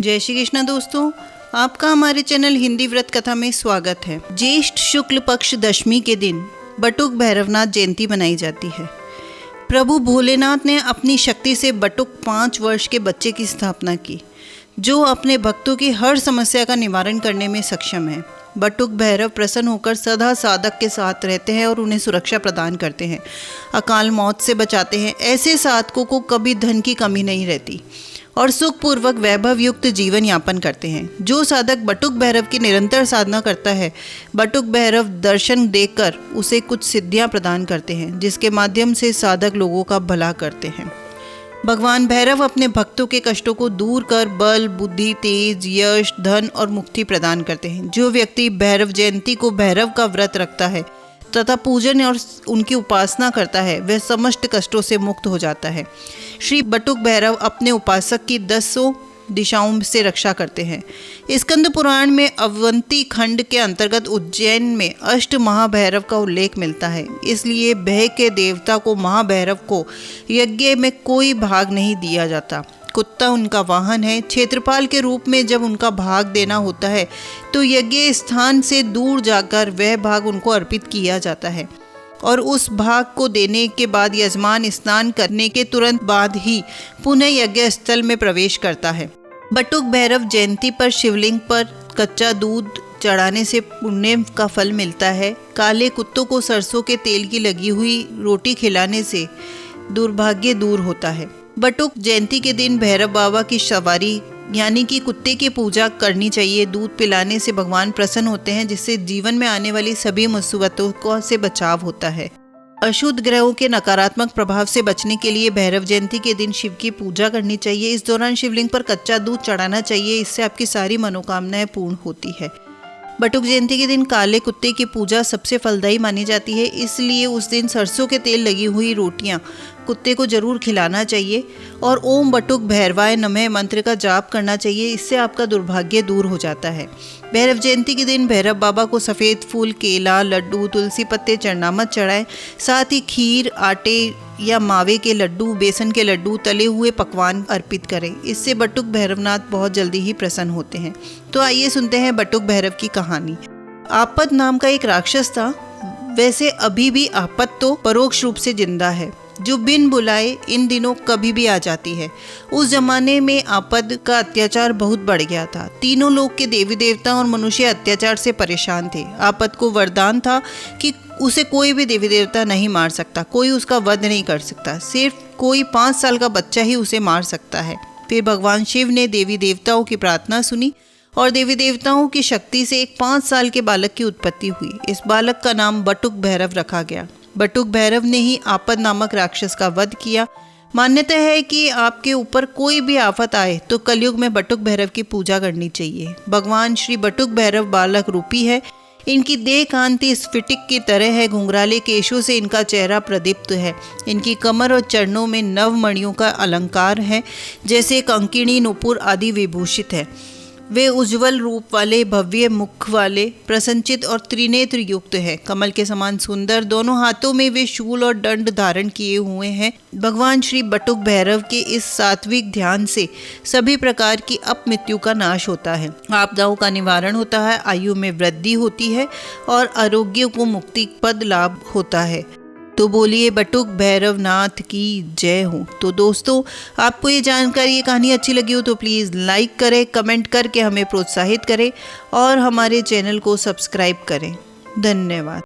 जय श्री कृष्ण दोस्तों, आपका हमारे चैनल हिंदी व्रत कथा में स्वागत है। ज्येष्ठ शुक्ल पक्ष दशमी के दिन बटुक भैरवनाथ जयंती मनाई जाती है। प्रभु भोलेनाथ ने अपनी शक्ति से बटुक 5 वर्ष के बच्चे की स्थापना की, जो अपने भक्तों की हर समस्या का निवारण करने में सक्षम है। बटुक भैरव प्रसन्न होकर सदा साधक के साथ रहते हैं और उन्हें सुरक्षा प्रदान करते हैं, अकाल मौत से बचाते हैं। ऐसे साधकों को कभी धन की कमी नहीं रहती और सुखपूर्वक वैभव युक्त जीवन यापन करते हैं। जो साधक बटुक भैरव की निरंतर साधना करता है, बटुक भैरव दर्शन देकर उसे कुछ सिद्धियां प्रदान करते हैं, जिसके माध्यम से साधक लोगों का भला करते हैं। भगवान भैरव अपने भक्तों के कष्टों को दूर कर बल, बुद्धि, तेज, यश, धन और मुक्ति प्रदान करते हैं। जो व्यक्ति भैरव जयंती को भैरव का व्रत रखता है तथा पूजन और उनकी उपासना करता है, वह समस्त कष्टों से मुक्त हो जाता है। श्री बटुक भैरव अपने उपासक की 10 दिशाओं से रक्षा करते हैं। स्कंद पुराण में अवंती खंड के अंतर्गत उज्जैन में अष्ट महाभैरव का उल्लेख मिलता है। इसलिए भय के देवता को महाभैरव को यज्ञ में कोई भाग नहीं दिया जाता। कुत्ता उनका वाहन है। क्षेत्रपाल के रूप में जब उनका भाग देना होता है तो यज्ञ स्थान से दूर जाकर वह भाग उनको अर्पित किया जाता है और उस भाग को देने के बाद यजमान स्नान करने के तुरंत बाद ही पुनः यज्ञ स्थल में प्रवेश करता है। बटुक भैरव जयंती पर शिवलिंग पर कच्चा दूध चढ़ाने से पुण्य का फल मिलता है। काले कुत्तों को सरसों के तेल की लगी हुई रोटी खिलाने से दुर्भाग्य दूर होता है। बटुक जयंती के दिन भैरव बाबा की सवारी यानी कि कुत्ते की पूजा करनी चाहिए। दूध पिलाने से भगवान प्रसन्न होते हैं, जिससे जीवन में आने वाली सभी मुसीबतों से बचाव होता है। अशुद्ध ग्रहों के नकारात्मक प्रभाव से बचने के लिए भैरव जयंती के दिन शिव की पूजा करनी चाहिए। इस दौरान शिवलिंग पर कच्चा दूध चढ़ाना चाहिए, इससे आपकी सारी मनोकामनाएं पूर्ण होती है। बटुक जयंती के दिन काले कुत्ते की पूजा सबसे फलदायी मानी जाती है, इसलिए उस दिन सरसों के तेल लगी हुई रोटियां कुत्ते को जरूर खिलाना चाहिए और ओम बटुक भैरवाय नमः मंत्र का जाप करना चाहिए। इससे आपका दुर्भाग्य दूर हो जाता है। भैरव जयंती के दिन भैरव बाबा को सफ़ेद फूल, केला, लड्डू, तुलसी पत्ते चढ़ना मत चढ़ाएं। साथ ही खीर, आटे या मावे के लड्डू, बेसन के लड्डू, तले हुए पकवान अर्पित करें। इससे बटुक भैरवनाथ बहुत जल्दी ही प्रसन्न होते हैं। तो आइए सुनते हैं बटुक भैरव की कहानी। आपद नाम का एक राक्षस था। वैसे अभी भी आपद तो परोक्ष रूप से जिंदा है, जो बिन बुलाए इन दिनों कभी भी आ जाती है। उस जमाने में आपद का अत्याचार बहुत बढ़ गया था। तीनों लोग के देवी देवता और मनुष्य अत्याचार से परेशान थे। आपद को वरदान था कि उसे कोई भी देवी देवता नहीं मार सकता, कोई उसका वध नहीं कर सकता, सिर्फ कोई 5 साल का बच्चा ही उसे मार सकता है। फिर भगवान शिव ने देवी देवताओं की प्रार्थना सुनी और देवी देवताओं की शक्ति से एक 5 साल के बालक की उत्पत्ति हुई। इस बालक का नाम बटुक भैरव रखा गया। बटुक भैरव ने ही आपद नामक राक्षस का वध किया। मान्यता है कि आपके ऊपर कोई भी आफत आए तो कलयुग में बटुक भैरव की पूजा करनी चाहिए। भगवान श्री बटुक भैरव बालक रूपी है। इनकी देह कांति स्फटिक की तरह है। घुंघराले केशों से इनका चेहरा प्रदीप्त है। इनकी कमर और चरणों में नवमणियों का अलंकार है, जैसे कंकिणी, नुपुर आदि विभूषित है। वे उज्जवल रूप वाले, भव्य मुख वाले, प्रसन्नचित और त्रिनेत्र युक्त है। कमल के समान सुंदर। दोनों हाथों में वे शूल और दंड धारण किए हुए हैं। भगवान श्री बटुक भैरव के इस सात्विक ध्यान से सभी प्रकार की अपमृत्यु का नाश होता है, आपदाओं का निवारण होता है, आयु में वृद्धि होती है और आरोग्य को मुक्ति पद लाभ होता है। तो बोलिए बटुक भैरवनाथ की जय हो। तो दोस्तों, आपको ये जानकारी, ये कहानी अच्छी लगी हो तो प्लीज़ लाइक करें, कमेंट करके हमें प्रोत्साहित करें और हमारे चैनल को सब्सक्राइब करें। धन्यवाद।